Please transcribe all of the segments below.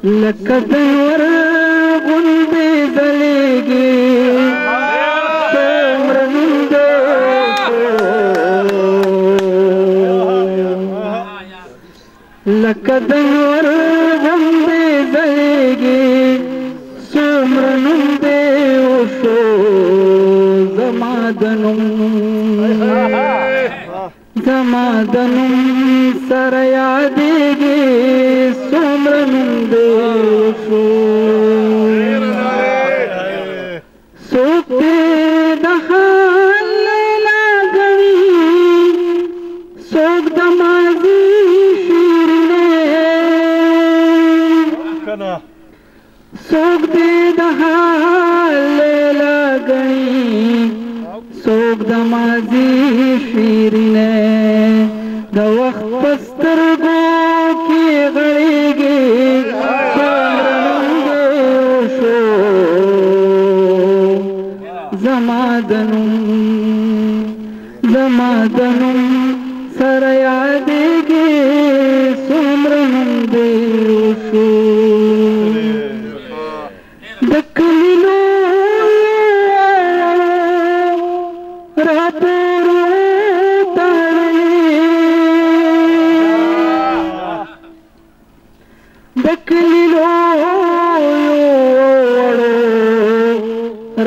لکه د نور غوندې ځلېږي څومره نوم دی لکه د نور غوندې ځلېږي څومره نوم دی وشو زما د نوم سره یادېږي څومره نوم دی وشو څوک دې د حال لیلا ګڼي څوک د ماضي شیرینې څوک دې د حال لیلا ګڼي څوک د ماضي شیرینې د وخت په سترګو کې غړېږي څومره نوم دی وشو زما د نوم سره یادېږي څومره نوم دی وشو د کلي راپورو د کلي لویو وړو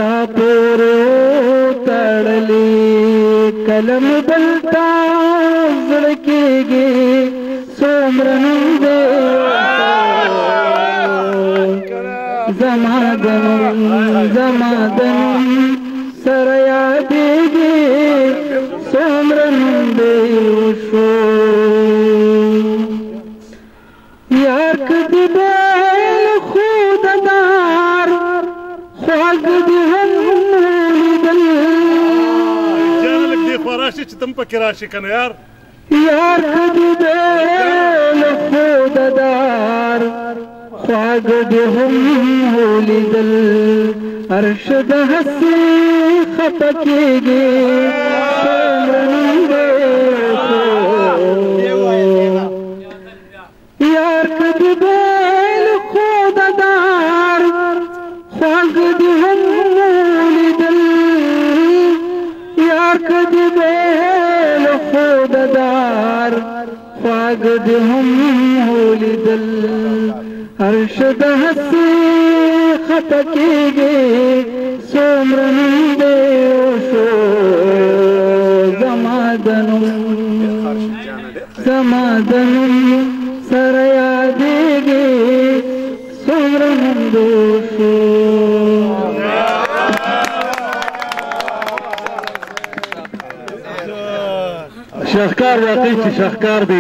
راپورو تړلې قلم دلته زړه کېږي څومره نوم دی زما د نوم سره یادېږي څومره نوم دی وشو یار که دې بیل خو د دار خواږ دې هم ولیدل جانه لږ دې خوا راشي چې ته هم پکې راشي که نه یار که دې بیل خو د دار خواږ دې هم ولیدل عرش د هسې خفه کېږي څومره نوم دی یار که دې بیل خو د دار خواږ دې هم ولیدل یار که دې بیل خو د دار خواږ دې هم ولیدل عرش د هسې خفه کېږي څومره نوم دی وشو زما د نوم سره یادېږي څومره نوم دی وشو شاهکار واقعي چې شاهکار دی